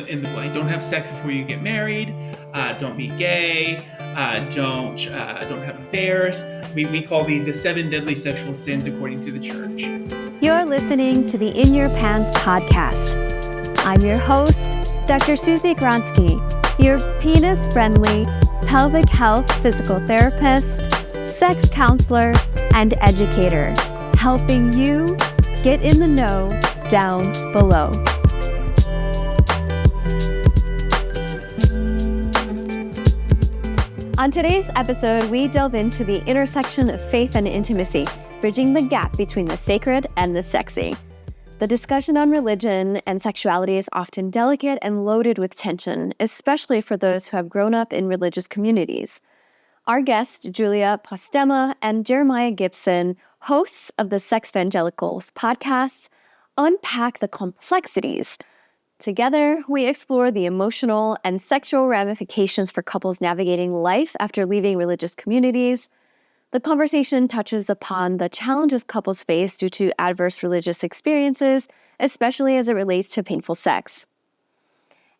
in the blank. Don't have sex before you get married. Don't be gay. Don't have affairs. We call these the 7 deadly sexual sins according to the church. You're listening to the In Your Pants podcast. I'm your host, Dr. Susie Gronsky, your penis-friendly pelvic health physical therapist, sex counselor, and educator, helping you get in the know down below. On today's episode, we delve into the intersection of faith and intimacy, bridging the gap between the sacred and the sexy. The discussion on religion and sexuality is often delicate and loaded with tension, especially for those who have grown up in religious communities. Our guests, Postema and Jeremiah Gibson, hosts of the Sexvangelicals Podcast, unpack the complexities. Together, we explore the emotional and sexual ramifications for couples navigating life after leaving religious communities. The conversation touches upon the challenges couples face due to adverse religious experiences, especially as it relates to painful sex.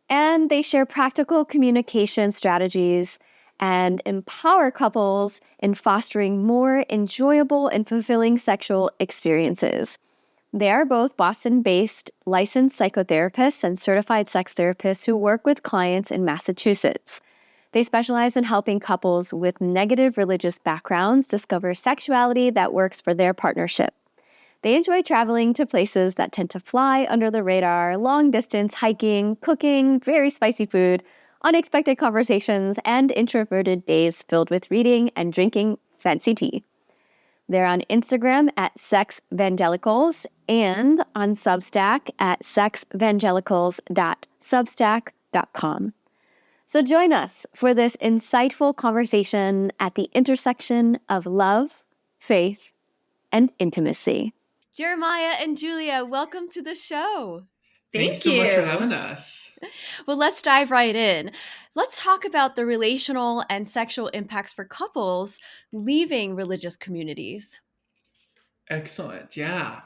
And they share practical communication strategies and empower couples in fostering more enjoyable and fulfilling sexual experiences. They are both Boston-based licensed psychotherapists and certified sex therapists who work with clients in Massachusetts. They specialize in helping couples with negative religious backgrounds discover sexuality that works for their partnership. They enjoy traveling to places that tend to fly under the radar, long distance hiking, cooking, very spicy food, unexpected conversations, and introverted days filled with reading and drinking fancy tea. They're on Instagram at Sexvangelicals and on Substack at sexvangelicals.substack.com. So join us for this insightful conversation at the intersection of love, faith, and intimacy. Jeremiah and Julia, welcome to the show. Thanks so much for having us. Well, let's dive right in. Let's talk about the relational and sexual impacts for couples leaving religious communities. Excellent. Yeah.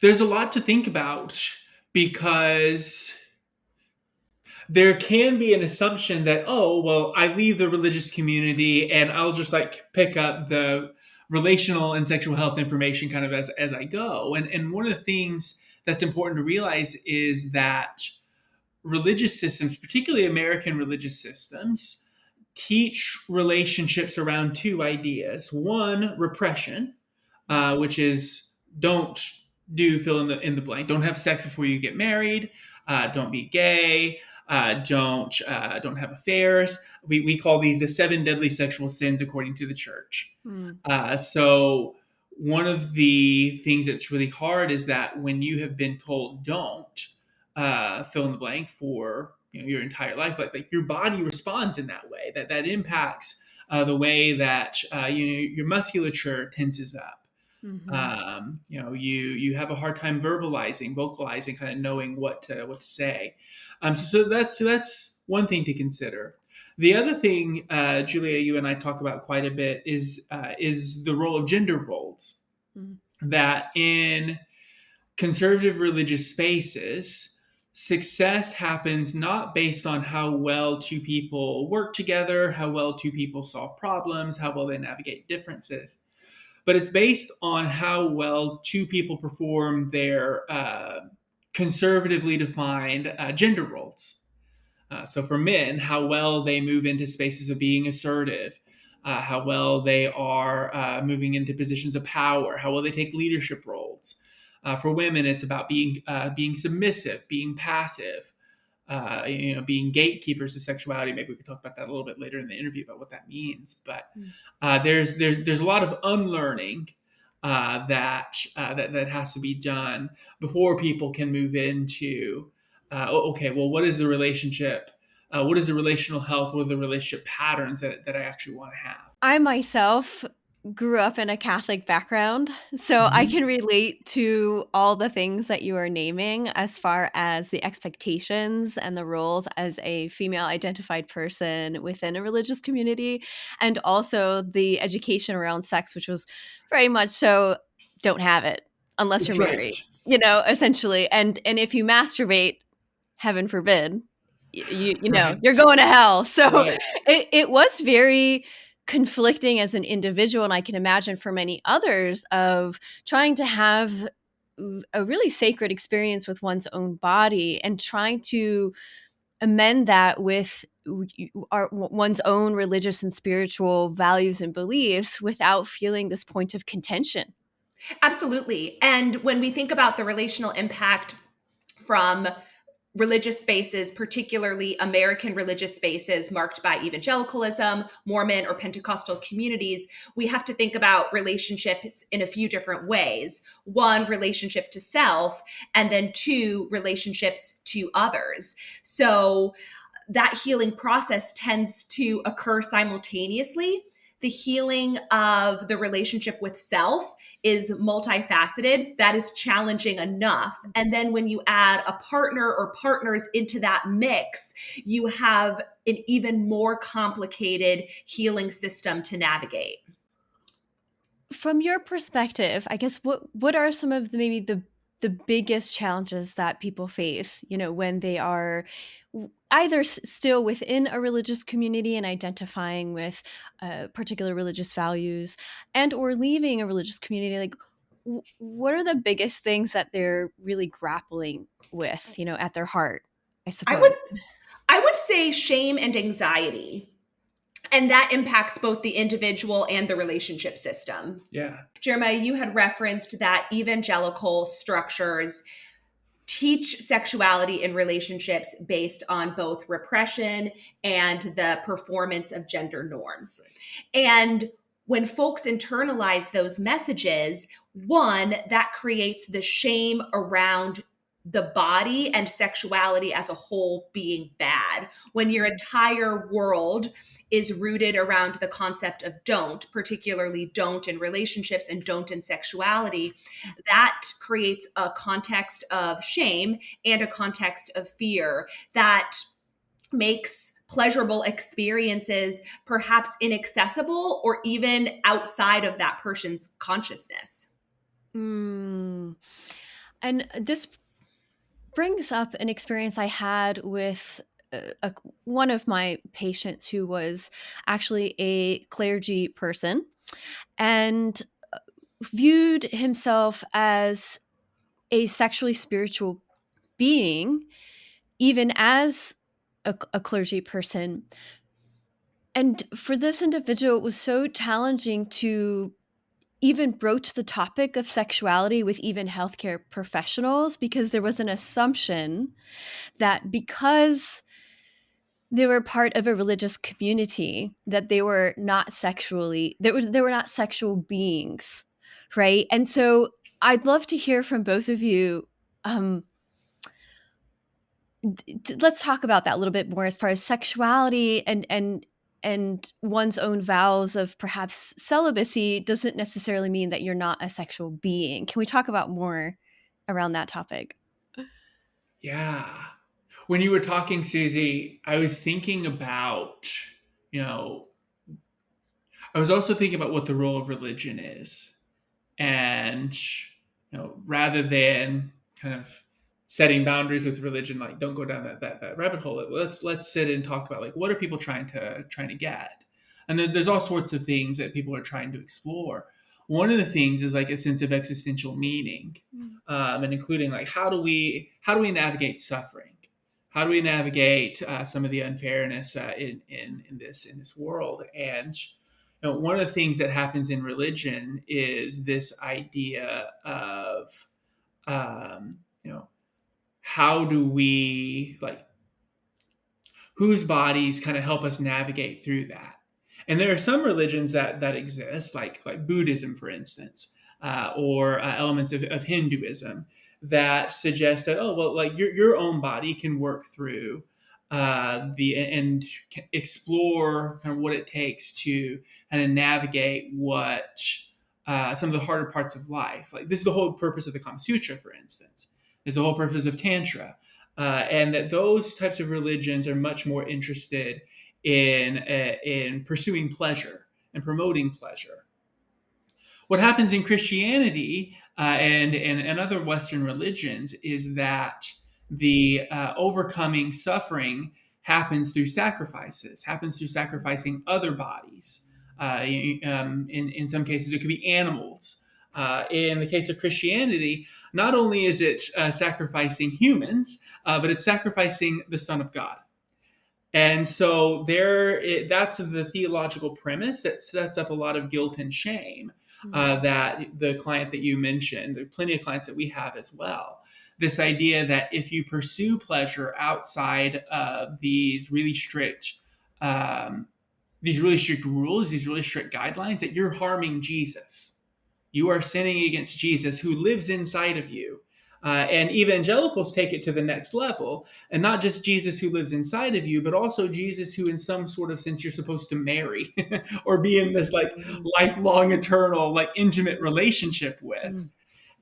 There's a lot to think about because there can be an assumption that, oh, well, I leave the religious community and I'll just pick up the relational and sexual health information kind of as I go. And one of the things that's important to realize is that religious systems, particularly American religious systems, teach relationships around two ideas. One, repression, which is don't do fill in the blank. Don't have sex before you get married. Don't be gay. Don't have affairs. We call these the 7 deadly sexual sins according to the church. So one of the things that's really hard is that when you have been told don't fill in the blank for your entire life, like your body responds in that way. That impacts the way that your musculature tenses up. Mm-hmm. You have a hard time vocalizing, kind of knowing what to say. So that's one thing to consider. The other thing, Julia, you and I talk about quite a bit is the role of gender roles. Mm-hmm. That in conservative religious spaces, success happens not based on how well two people work together, how well two people solve problems, how well they navigate differences, but it's based on how well two people perform their conservatively defined gender roles. So for men, how well they move into spaces of being assertive, how well they are moving into positions of power, how well they take leadership roles. For women, it's about being submissive, being passive, being gatekeepers to sexuality. Maybe we could talk about that a little bit later in the interview about what that means. But there's a lot of unlearning that has to be done before people can move into what is the relationship? What is the relational health? What are the relationship patterns that I actually want to have? I myself grew up in a Catholic background, so mm-hmm. I can relate to all the things that you are naming as far as the expectations and the roles as a female identified person within a religious community, and also the education around sex, which was very much so don't have it unless you're married, essentially. And if you masturbate, heaven forbid, you're going to hell. So Right. it was very conflicting as an individual. And I can imagine for many others of trying to have a really sacred experience with one's own body and trying to amend that with one's own religious and spiritual values and beliefs without feeling this point of contention. Absolutely. And when we think about the relational impact from religious spaces, particularly American religious spaces marked by evangelicalism, Mormon or Pentecostal communities, we have to think about relationships in a few different ways. One, relationship to self, and then two, relationships to others. So that healing process tends to occur simultaneously. The healing of the relationship with self is multifaceted. That is challenging enough. And then when you add a partner or partners into that mix, you have an even more complicated healing system to navigate. From your perspective, I guess what are some of maybe the biggest challenges that people face, when they are either still within a religious community and identifying with particular religious values, and or leaving a religious community? Like, what are the biggest things that they're really grappling with, at their heart, I suppose? I would say shame and anxiety. And that impacts both the individual and the relationship system. Yeah. Jeremiah, you had referenced that evangelical structures teach sexuality in relationships based on both repression and the performance of gender norms. And when folks internalize those messages, one, that creates the shame around the body and sexuality as a whole being bad. When your entire world is rooted around the concept of don't, particularly don't in relationships and don't in sexuality, that creates a context of shame and a context of fear that makes pleasurable experiences perhaps inaccessible or even outside of that person's consciousness. And this brings up an experience I had with one of my patients who was actually a clergy person and viewed himself as a sexually spiritual being, even as a clergy person. And for this individual, it was so challenging to even broach the topic of sexuality with even healthcare professionals, because there was an assumption that because they were part of a religious community that they were not they were not sexual beings, right? And so I'd love to hear from both of you. Let's talk about that a little bit more as far as sexuality and one's own vows of perhaps celibacy doesn't necessarily mean that you're not a sexual being. Can we talk about more around that topic? Yeah. When you were talking, Susie, I was thinking about, I was also thinking about what the role of religion is. And, rather than kind of setting boundaries with religion, like don't go down that rabbit hole. Let's sit and talk about, like, what are people trying to get? And then there's all sorts of things that people are trying to explore. One of the things is like a sense of existential meaning, and including like how do we navigate suffering? How do we navigate some of the unfairness in this world? And one of the things that happens in religion is this idea of how do we, like, whose bodies kind of help us navigate through that. And there are some religions that exist, like Buddhism, for instance, or elements of Hinduism that suggest that, like your own body can work through and explore kind of what it takes to kind of navigate what some of the harder parts of life. Like, this is the whole purpose of the Kama Sutra, for instance. Is the whole purpose of Tantra, and that those types of religions are much more interested in pursuing pleasure and promoting pleasure. What happens in Christianity and other Western religions is that the overcoming suffering happens through sacrifices, happens through sacrificing other bodies. In some cases, it could be animals. In the case of Christianity, not only is it sacrificing humans, but it's sacrificing the Son of God. And so that's the theological premise that sets up a lot of guilt and shame that the client that you mentioned, there are plenty of clients that we have as well. This idea that if you pursue pleasure outside of um, these really strict rules, these really strict guidelines, that you're harming Jesus. You are sinning against Jesus who lives inside of you. And evangelicals take it to the next level, and not just Jesus who lives inside of you, but also Jesus who, in some sort of sense, you're supposed to marry or be in this like lifelong, eternal, like intimate relationship with.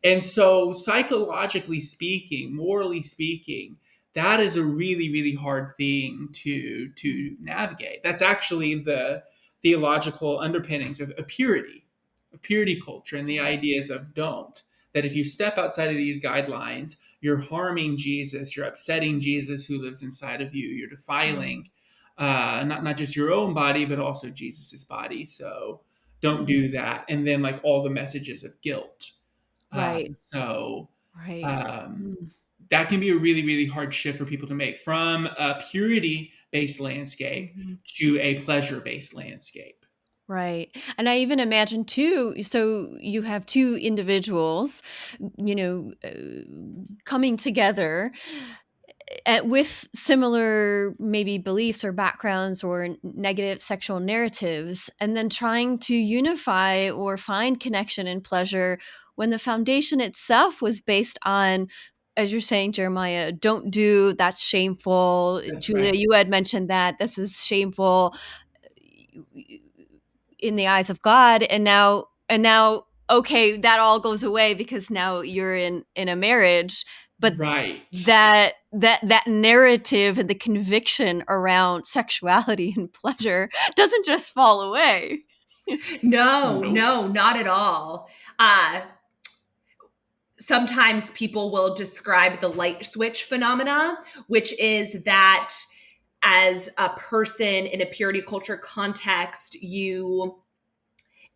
And so, psychologically speaking, morally speaking, that is a really, really hard thing to navigate. That's actually the theological underpinnings of purity culture, and the ideas of don't. That if you step outside of these guidelines, you're harming Jesus, you're upsetting Jesus who lives inside of you, you're defiling not just your own body, but also Jesus's body. So don't do that. And then like all the messages of guilt. Right. So Right. um, that can be a really, really hard shift for people to make from a purity-based landscape to a pleasure-based landscape. Right. And I even imagine too, so you have two individuals, coming together with similar maybe beliefs or backgrounds or negative sexual narratives, and then trying to unify or find connection and pleasure when the foundation itself was based on, as you're saying, Jeremiah, don't do, that's shameful. That's Julia, right. you had mentioned that this is shameful in the eyes of God, and now okay, that all goes away because now you're in a marriage, but Right. that narrative and the conviction around sexuality and pleasure doesn't just fall away. No, Nope. no, not at all. Sometimes people will describe the light switch phenomena, which is that as a person in a purity culture context, you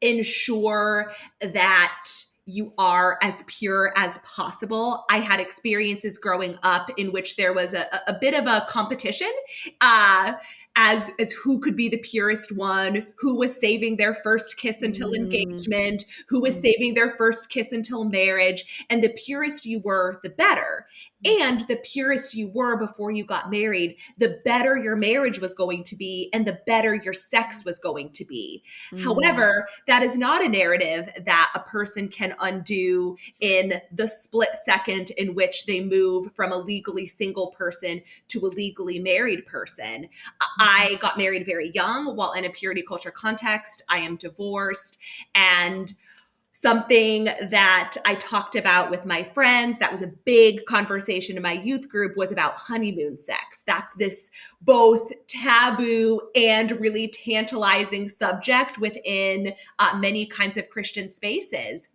ensure that you are as pure as possible. I had experiences growing up in which there was a bit of a competition as who could be the purest one, who was saving their first kiss until engagement, who was saving their first kiss until marriage. And the purest you were, the better. And the purest you were before you got married, the better your marriage was going to be and the better your sex was going to be. However, that is not a narrative that a person can undo in the split second in which they move from a legally single person to a legally married person. I got married very young while in a purity culture context. I am divorced, and something that I talked about with my friends, that was a big conversation in my youth group, was about honeymoon sex. That's this both taboo and really tantalizing subject within many kinds of Christian spaces.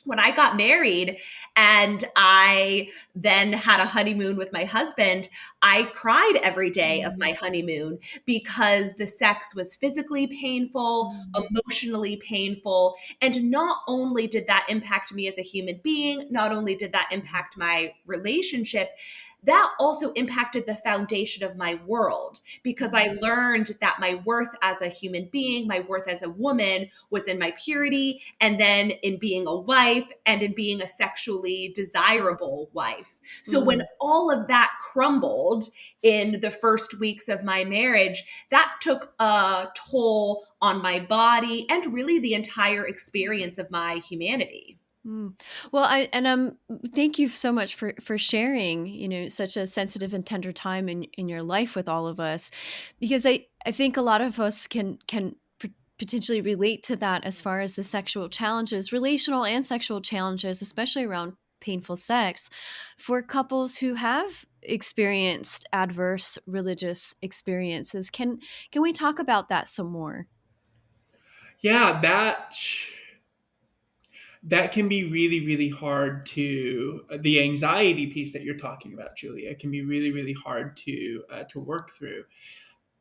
When I got married and I then had a honeymoon with my husband, I cried every day of my honeymoon because the sex was physically painful, emotionally painful. And not only did that impact me as a human being, not only did that impact my relationship, that also impacted the foundation of my world because I learned that my worth as a human being, my worth as a woman was in my purity, and then in being a wife and in being a sexually desirable wife. So when all of that crumbled in the first weeks of my marriage, that took a toll on my body and really the entire experience of my humanity. Well, thank you so much for sharing, such a sensitive and tender time in your life with all of us, because I think a lot of us can potentially relate to that as far as the sexual challenges, relational and sexual challenges, especially around painful sex, for couples who have experienced adverse religious experiences. Can we talk about that some more? Yeah, that can be really, really hard to, the anxiety piece that you're talking about, Julia, can be really, really hard to work through.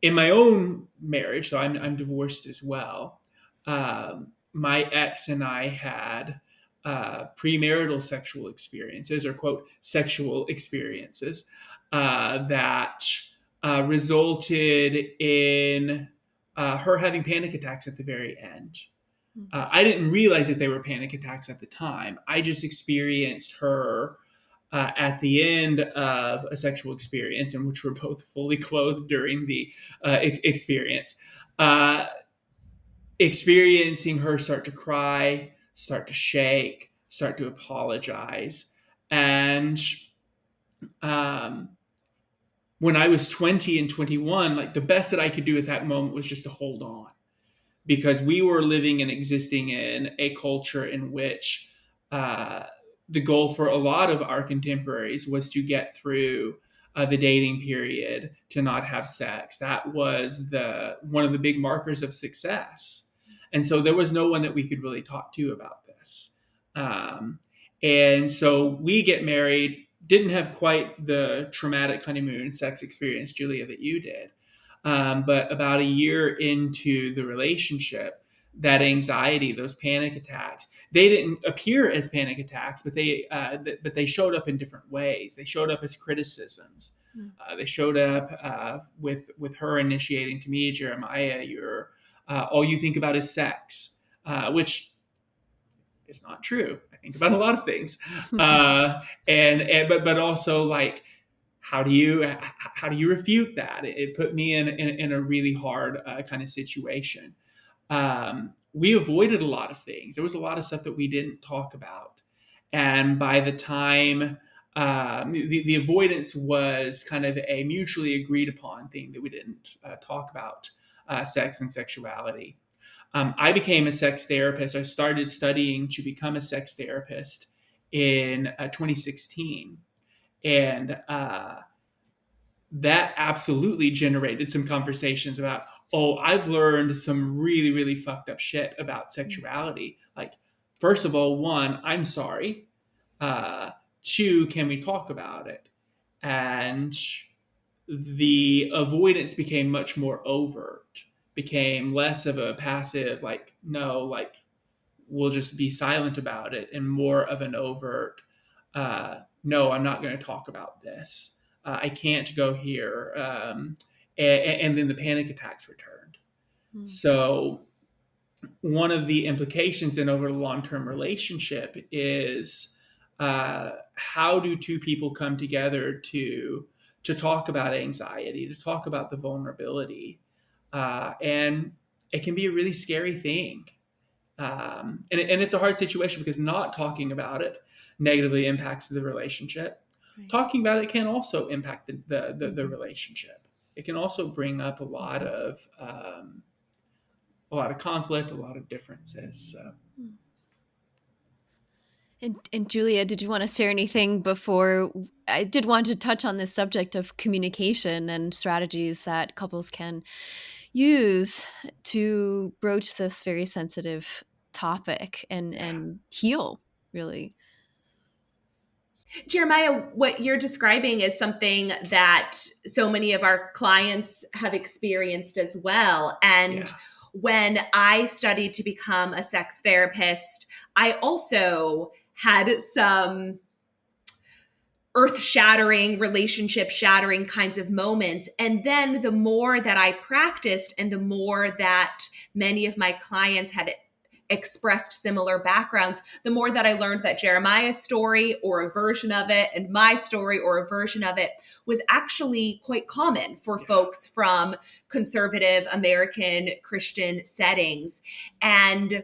In my own marriage, so I'm divorced as well. My ex and I had premarital sexual experiences, or quote, sexual experiences that resulted in her having panic attacks at the very end. I didn't realize that they were panic attacks at the time. I just experienced her at the end of a sexual experience in which we're both fully clothed during the experience. Experiencing her start to cry, start to shake, start to apologize. And when I was 20 and 21, like the best that I could do at that moment was just to hold on, because we were living and existing in a culture in which the goal for a lot of our contemporaries was to get through the dating period, to not have sex. That was one of the big markers of success. And so there was no one that we could really talk to about this. And so we get married, didn't have quite the traumatic honeymoon sex experience, Julia, that you did. But about a year into the relationship, that anxiety, those panic attacks, they didn't appear as panic attacks, but they showed up in different ways. They showed up as criticisms. They showed up with her initiating to me, Jeremiah, you're all you think about is sex, which is not true. I think about a lot of things, but also like, how do you refute that? It put me in a really hard kind of situation. We avoided a lot of things. There was a lot of stuff that we didn't talk about. And by the time the avoidance was kind of a mutually agreed upon thing that we didn't talk about sex and sexuality. I became a sex therapist. I started studying to become a sex therapist in 2016. And that absolutely generated some conversations about, oh, I've learned some really, really fucked up shit about sexuality. Like, first of all, one, I'm sorry. Two, can we talk about it? And the avoidance became much more overt, became less of a passive, like, no, like, we'll just be silent about it, and more of an overt, no, I'm not going to talk about this. I can't go here. And then the panic attacks returned. So one of the implications then over the long-term relationship is how do two people come together to talk about anxiety, to talk about the vulnerability. And it can be a really scary thing. And it's a hard situation because not talking about it negatively impacts the relationship. Right. Talking about it can also impact the relationship. It can also bring up a lot of conflict, a lot of differences. So. And Julia, did you want to share anything before? I did want to touch on this subject of communication and strategies that couples can use to broach this very sensitive topic and heal, really. Jeremiah, what you're describing is something that so many of our clients have experienced as well. And when I studied to become a sex therapist, I also had some earth-shattering, relationship-shattering kinds of moments. And then the more that I practiced and the more that many of my clients had expressed similar backgrounds, the more that I learned that Jeremiah's story or a version of it and my story or a version of it was actually quite common for folks from conservative American Christian settings. And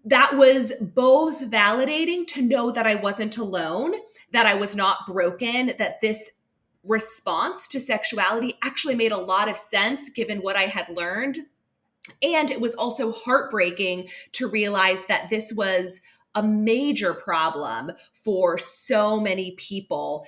that was both validating to know that I wasn't alone, that I was not broken, that this response to sexuality actually made a lot of sense given what I had learned. And it was also heartbreaking to realize that this was a major problem for so many people.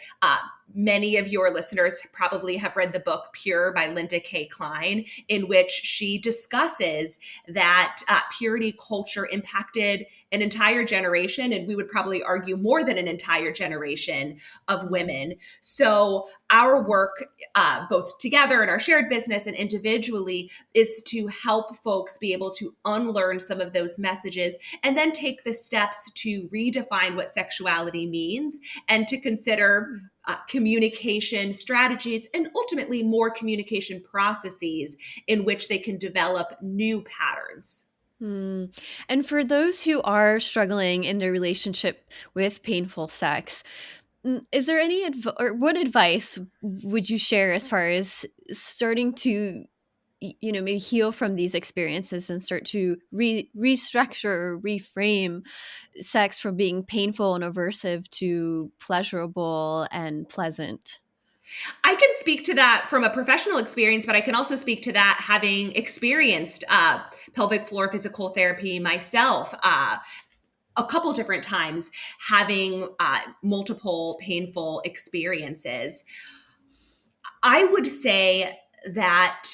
Many of your listeners probably have read the book Pure by Linda K. Klein, in which she discusses that purity culture impacted an entire generation, and we would probably argue more than an entire generation of women. So our work, both together in our shared business and individually, is to help folks be able to unlearn some of those messages and then take the steps to redefine what sexuality means and to consider communication strategies and ultimately more communication processes in which they can develop new patterns. And for those who are struggling in their relationship with painful sex, is there any or what advice would you share as far as starting to, maybe heal from these experiences and start to restructure or reframe sex from being painful and aversive to pleasurable and pleasant? I can speak to that from a professional experience, but I can also speak to that having experienced pelvic floor physical therapy myself a couple different times, having multiple painful experiences. I would say that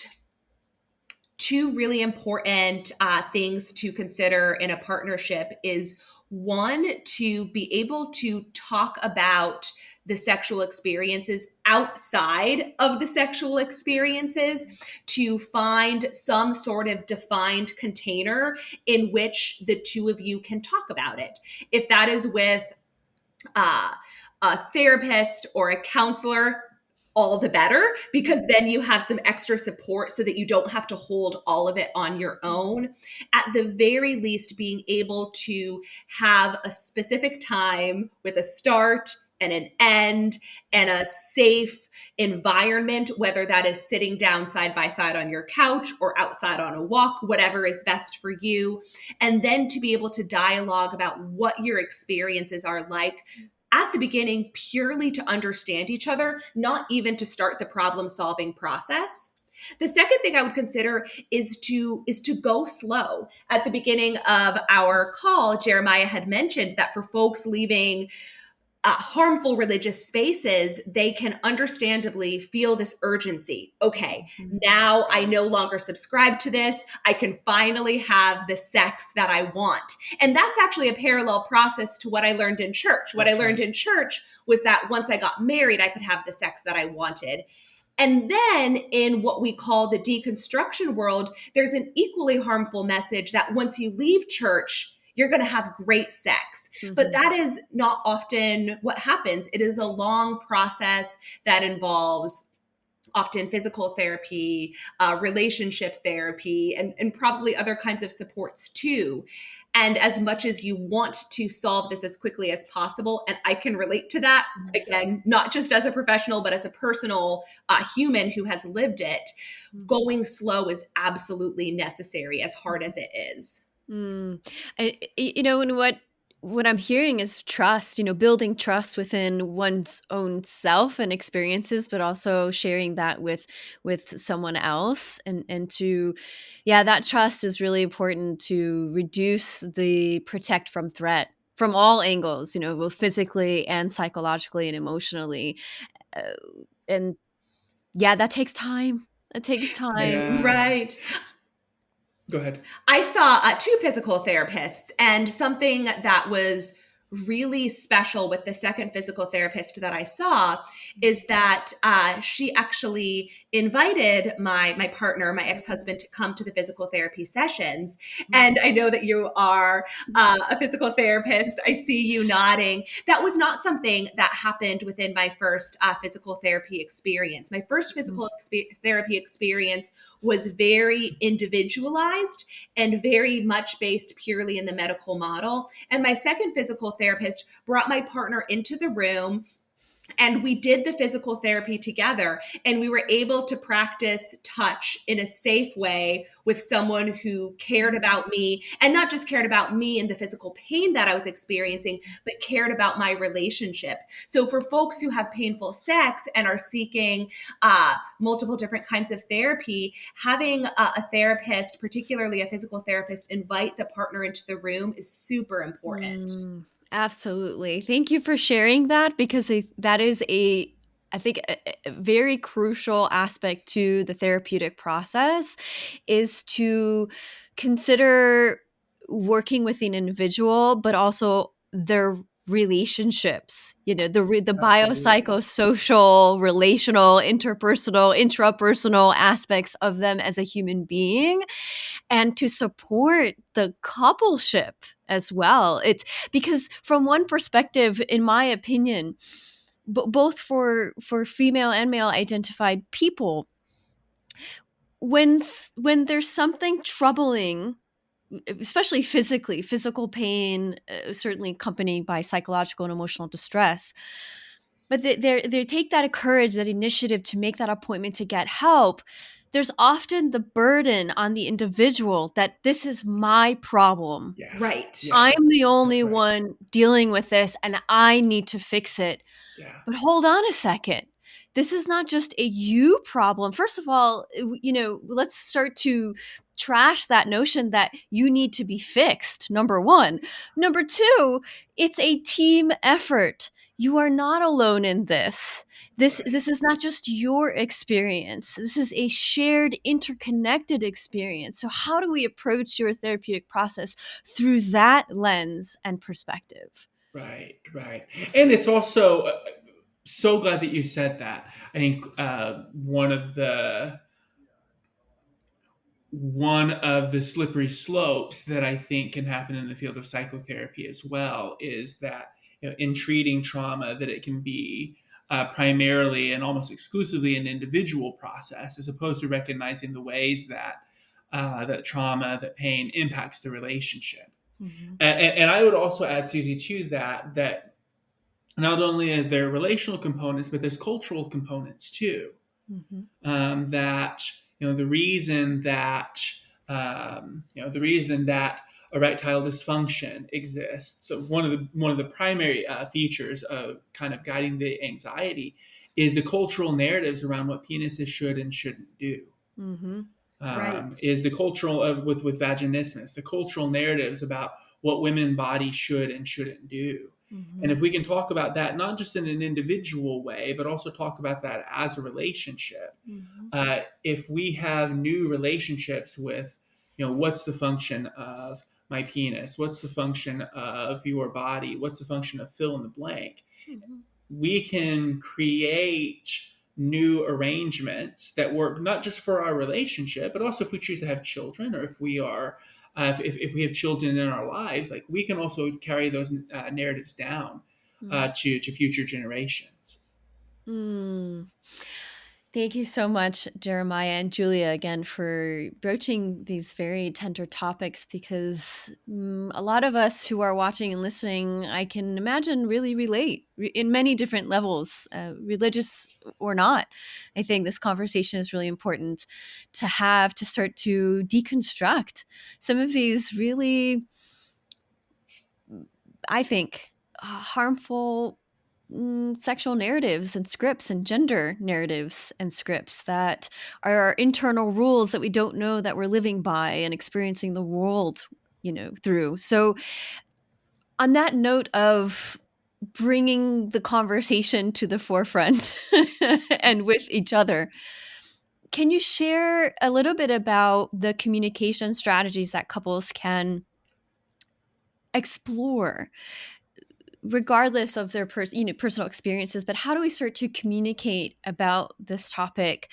two really important things to consider in a partnership is one, to be able to talk about the sexual experiences outside of the sexual experiences, to find some sort of defined container in which the two of you can talk about it. If that is with a therapist or a counselor, all the better, because then you have some extra support so that you don't have to hold all of it on your own. At the very least, being able to have a specific time with a start and an end and a safe environment, whether that is sitting down side by side on your couch or outside on a walk, whatever is best for you. And then to be able to dialogue about what your experiences are like at the beginning, purely to understand each other, not even to start the problem-solving process. The second thing I would consider is to go slow. At the beginning of our call, Jeremiah had mentioned that for folks leaving harmful religious spaces, they can understandably feel this urgency. Okay, now I no longer subscribe to this. I can finally have the sex that I want. And that's actually a parallel process to what I learned in church. What I learned in church was that once I got married, I could have the sex that I wanted. And then in what we call the deconstruction world, there's an equally harmful message that once you leave church, you're going to have great sex. But that is not often what happens. It is a long process that involves often physical therapy, relationship therapy, and probably other kinds of supports too. And as much as you want to solve this as quickly as possible, and I can relate to that, again, not just as a professional, but as a personal human who has lived it, going slow is absolutely necessary, as hard as it is. And what I'm hearing is trust, building trust within one's own self and experiences, but also sharing that with someone else. And to, that trust is really important to reduce the protect from threat from all angles, both physically and psychologically and emotionally. And that takes time. It takes time. Yeah. Right. Go ahead. I saw two physical therapists, and something that was really special with the second physical therapist that I saw is that she actually invited my partner, my ex-husband, to come to the physical therapy sessions. And I know that you are a physical therapist. I see you nodding. That was not something that happened within my first physical therapy experience. My first physical therapy experience was very individualized and very much based purely in the medical model. And my second physical therapist brought my partner into the room, and we did the physical therapy together, and we were able to practice touch in a safe way with someone who cared about me, and not just cared about me and the physical pain that I was experiencing, but cared about my relationship. So for folks who have painful sex and are seeking multiple different kinds of therapy, having a therapist, particularly a physical therapist, invite the partner into the room is super important. Absolutely. Thank you for sharing that, because that is a I think a very crucial aspect to the therapeutic process is to consider working with an individual, but also their relationships, the Absolutely. biopsychosocial, relational, interpersonal, intrapersonal aspects of them as a human being, and to support the coupleship as well. It's because from one perspective, in my opinion, both for female and male identified people, when there's something troubling, especially physical pain, certainly accompanied by psychological and emotional distress, but they take that courage, that initiative to make that appointment to get help, there's often the burden on the individual that this is my problem. Yeah. Right. Yeah. I'm the only That's right. one dealing with this and I need to fix it. Yeah. But hold on a second. This is not just a you problem. First of all, let's start to trash that notion that you need to be fixed, number one. Number two, it's a team effort. You are not alone in this. This is not just your experience. This is a shared, interconnected experience. So how do we approach your therapeutic process through that lens and perspective? Right. And it's also so glad that you said that. I think one of the slippery slopes that I think can happen in the field of psychotherapy as well is that, in treating trauma, that it can be primarily and almost exclusively an individual process, as opposed to recognizing the ways that that trauma, that pain impacts the relationship. Mm-hmm. And I would also add, Susie, to that not only are there relational components, but there's cultural components too. Mm-hmm. That the reason that erectile dysfunction exists. So one of the primary features of kind of guiding the anxiety is the cultural narratives around what penises should and shouldn't do. Mm-hmm. Right. Is the cultural with vaginismus, the cultural narratives about what women bodies should and shouldn't do. Mm-hmm. And if we can talk about that, not just in an individual way, but also talk about that as a relationship, Mm-hmm. if we have new relationships with, what's the function of my penis? What's the function of your body? What's the function of fill in the blank? Mm-hmm. We can create new arrangements that work not just for our relationship, but also if we choose to have children, or if we are if we have children in our lives, like we can also carry those narratives down to future generations. Mm. Thank you so much, Jeremiah and Julia, again, for broaching these very tender topics, because a lot of us who are watching and listening, I can imagine, really relate in many different levels, religious or not. I think this conversation is really important to have, to start to deconstruct some of these really, I think, harmful sexual narratives and scripts, and gender narratives and scripts that are our internal rules that we don't know that we're living by and experiencing the world, through. So on that note of bringing the conversation to the forefront and with each other, can you share a little bit about the communication strategies that couples can explore, regardless of their personal experiences? But how do we start to communicate about this topic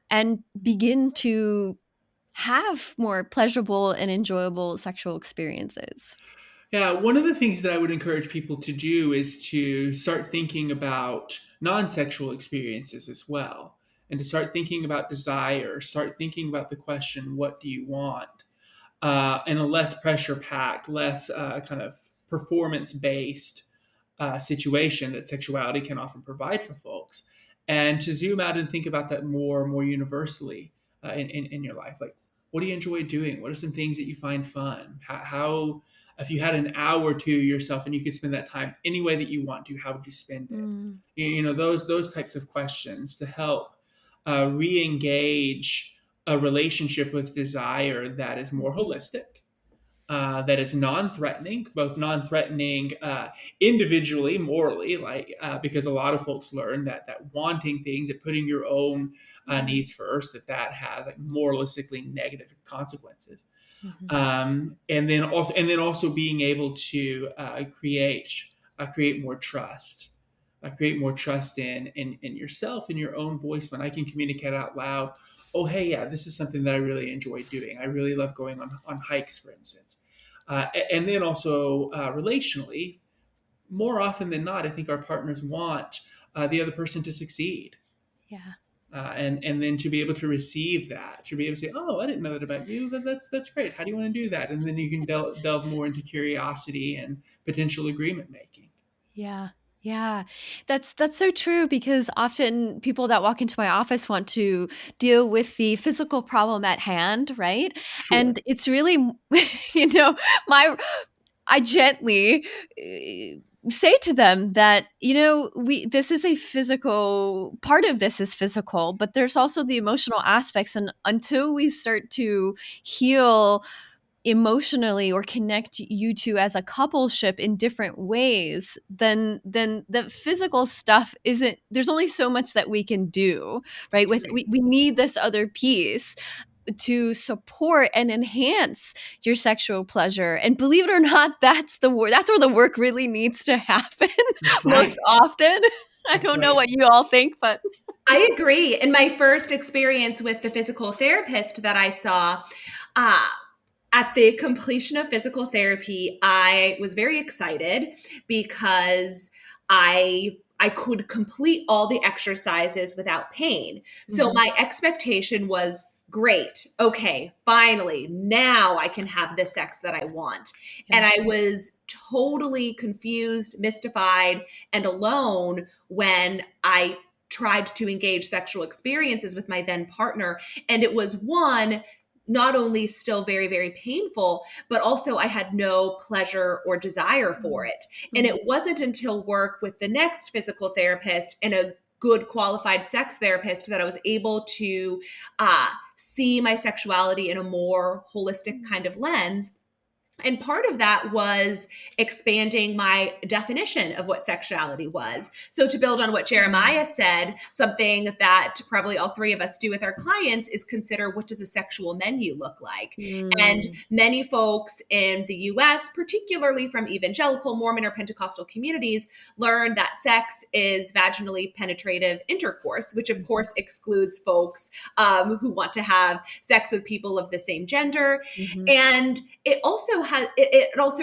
and begin to have more pleasurable and enjoyable sexual experiences? Yeah, one of the things that I would encourage people to do is to start thinking about non-sexual experiences as well, and to start thinking about desire, start thinking about the question, what do you want? In a less pressure-packed, less kind of performance-based situation that sexuality can often provide for folks, and to zoom out and think about that more universally in your life. Like, what do you enjoy doing? What are some things that you find fun? How if you had an hour to yourself and you could spend that time any way that you want to, how would you spend it? Those types of questions to help re-engage a relationship with desire that is more holistic, that is non-threatening, both non-threatening individually, morally, because a lot of folks learn that wanting things, that putting your own needs first, that has like moralistically negative consequences. And then also being able to create more trust. Create more trust in yourself, in your own voice, when I can communicate out loud, oh, hey, yeah, this is something that I really enjoy doing. I really love going on hikes, for instance. And then also relationally, more often than not, I think our partners want the other person to succeed. Yeah. And then to be able to receive that, to be able to say, oh, I didn't know that about you. That's great. How do you want to do that? And then you can delve more into curiosity and potential agreement making. Yeah. Yeah, that's so true, because often people that walk into my office want to deal with the physical problem at hand, right? Sure. And it's really, I gently say to them that, this is a physical part of this is physical, but there's also the emotional aspects. And until we start to heal emotionally or connect you two as a coupleship in different ways, then the physical stuff there's only so much that we can do, right? We need this other piece to support and enhance your sexual pleasure. And believe it or not, that's where the work really needs to happen most often. I don't know what you all think, but I agree. In my first experience with the physical therapist that I saw, at the completion of physical therapy, I was very excited because I could complete all the exercises without pain. So my expectation was, great. Okay, finally, now I can have the sex that I want. Yeah. And I was totally confused, mystified, and alone when I tried to engage sexual experiences with my then partner. And it was not only still very, very painful, but also I had no pleasure or desire for it. And it wasn't until work with the next physical therapist and a good qualified sex therapist that I was able to see my sexuality in a more holistic kind of lens. And part of that was expanding my definition of what sexuality was. So to build on what Jeremiah said, something that probably all three of us do with our clients is consider, what does a sexual menu look like? And many folks in the US, particularly from evangelical, Mormon, or Pentecostal communities, learn that sex is vaginally penetrative intercourse, which of course excludes folks who want to have sex with people of the same gender. And it also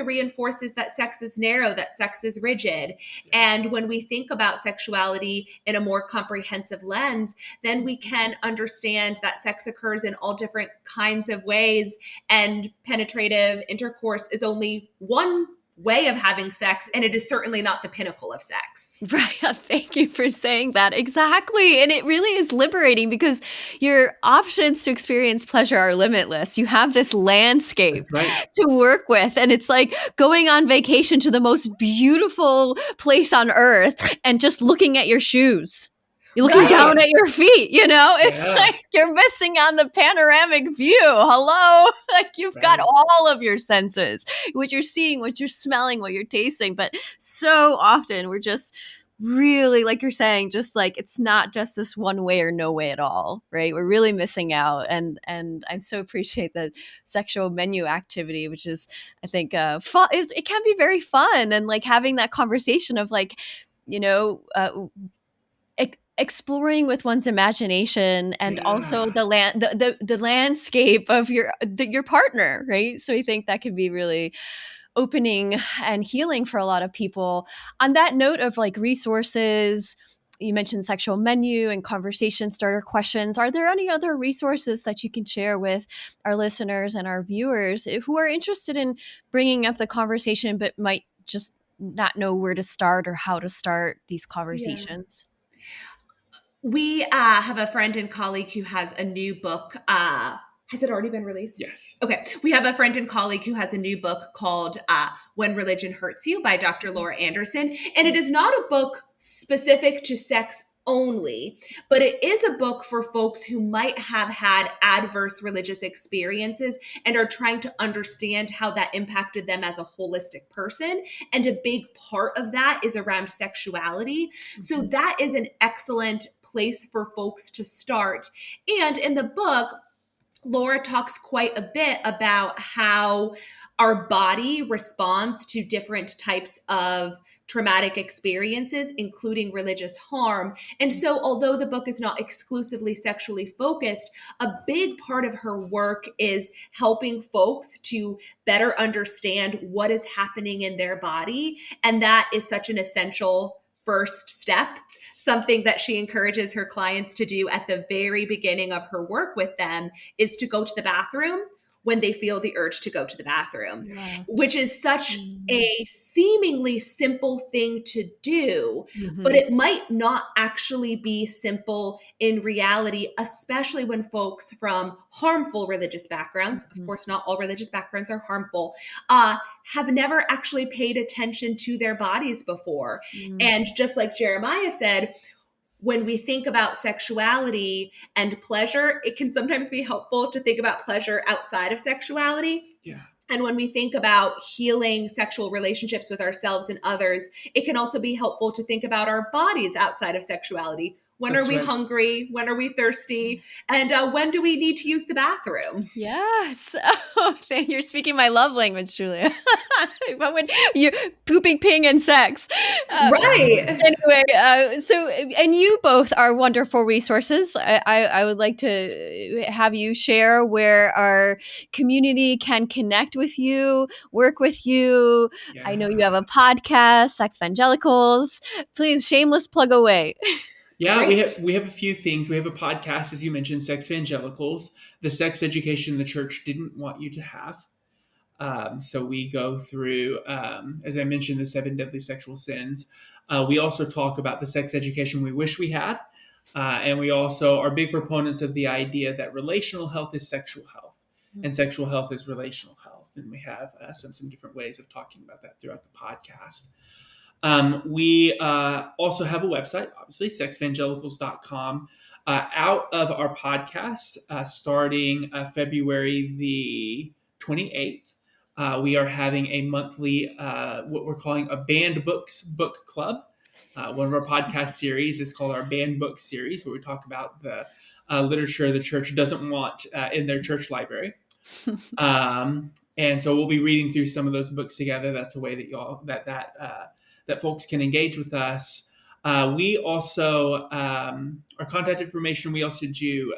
reinforces that sex is narrow, that sex is rigid. And when we think about sexuality in a more comprehensive lens, then we can understand that sex occurs in all different kinds of ways, and penetrative intercourse is only one way of having sex, and it is certainly not the pinnacle of sex. Right. Thank you for saying that. Exactly. And it really is liberating, because your options to experience pleasure are limitless. You have this landscape to work with, and it's like going on vacation to the most beautiful place on earth and just looking at your shoes. You're looking down at your feet, it's like you're missing on the panoramic view. Hello. Like you've got all of your senses, what you're seeing, what you're smelling, what you're tasting. But so often we're just really, like you're saying, just like, it's not just this one way or no way at all, right? We're really missing out. And I so appreciate the sexual menu activity, which is, I think, fun. It can be very fun. And like having that conversation of like, exploring with one's imagination, and also the landscape of your partner, right? So I think that can be really opening and healing for a lot of people. On that note of like resources, you mentioned sexual menu and conversation starter questions. Are there any other resources that you can share with our listeners and our viewers who are interested in bringing up the conversation but might just not know where to start or how to start these conversations? We have a friend and colleague who has a new book. Has it already been released? Yes. Okay. We have a friend and colleague who has a new book called When Religion Hurts You by Dr. Laura Anderson. And it is not a book specific to sex only, but it is a book for folks who might have had adverse religious experiences and are trying to understand how that impacted them as a holistic person. And a big part of that is around sexuality. So that is an excellent place for folks to start. And in the book, Laura talks quite a bit about how our body responds to different types of traumatic experiences, including religious harm. And so, although the book is not exclusively sexually focused, a big part of her work is helping folks to better understand what is happening in their body. And that is such an essential first step, something that she encourages her clients to do at the very beginning of her work with them is to go to the bathroom when they feel the urge to go to the bathroom, which is such a seemingly simple thing to do, but it might not actually be simple in reality, especially when folks from harmful religious backgrounds, of course, not all religious backgrounds are harmful, have never actually paid attention to their bodies before. And just like Jeremiah said, when we think about sexuality and pleasure, it can sometimes be helpful to think about pleasure outside of sexuality. Yeah. And when we think about healing sexual relationships with ourselves and others, it can also be helpful to think about our bodies outside of sexuality. When are we hungry? When are we thirsty? And when do we need to use the bathroom? Yes. Oh, you're speaking my love language, Julia. But when you're pooping, peeing, and sex. Right. Anyway, so, and you both are wonderful resources. I would like to have you share where our community can connect with you, work with you. Yeah. I know you have a podcast, Sexvangelicals. Please, shameless plug away. Yeah, we have a few things. We have a podcast, as you mentioned, Sexvangelicals, the sex education the church didn't want you to have. So we go through, as I mentioned, the 7 deadly sexual sins. We also talk about the sex education we wish we had. And we also are big proponents of the idea that relational health is sexual health and sexual health is relational health. And we have some different ways of talking about that throughout the podcast. We also have a website, obviously, sexvangelicals.com. Out of our podcast, starting February the 28th, we are having a monthly, what we're calling a Banned Books book club. One of our podcast series is called our Banned Books series, where we talk about the literature the church doesn't want in their church library. And so we'll be reading through some of those books together. That's a way that that folks can engage with us. We also, our contact information, we also do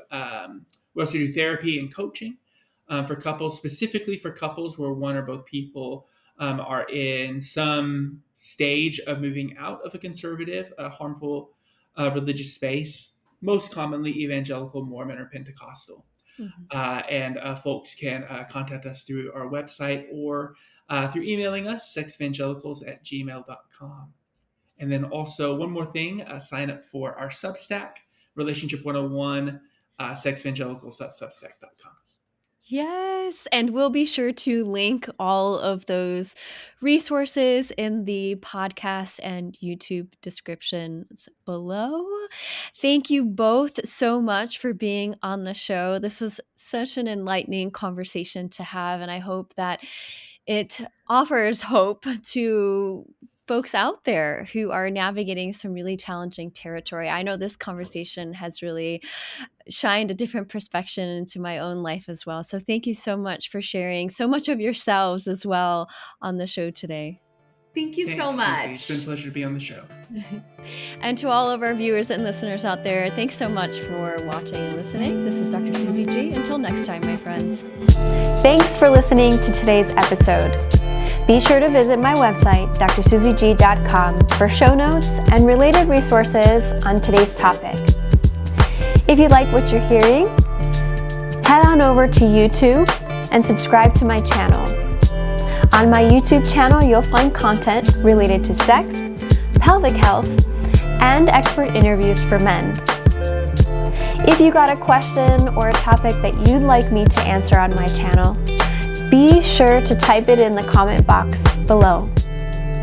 therapy and coaching for couples, specifically for couples where one or both people are in some stage of moving out of a conservative, harmful religious space, most commonly evangelical, Mormon, or Pentecostal. And folks can contact us through our website or through emailing us, sexvangelicals@gmail.com. And then also one more thing, sign up for our Substack, Relationship 101, sexvangelicals.substack.com. Yes, and we'll be sure to link all of those resources in the podcast and YouTube descriptions below. Thank you both so much for being on the show. This was such an enlightening conversation to have, and I hope that it offers hope to folks out there who are navigating some really challenging territory. I know this conversation has really shined a different perspective into my own life as well. So thank you so much for sharing so much of yourselves as well on the show today. Thank you so much. Susie. It's been a pleasure to be on the show. And to all of our viewers and listeners out there, thanks so much for watching and listening. This is Dr. Susie G. Until next time, my friends. Thanks for listening to today's episode. Be sure to visit my website, drsuzieg.com, for show notes and related resources on today's topic. If you like what you're hearing, head on over to YouTube and subscribe to my channel. On my YouTube channel, you'll find content related to sex, pelvic health, and expert interviews for men. If you got a question or a topic that you'd like me to answer on my channel, be sure to type it in the comment box below.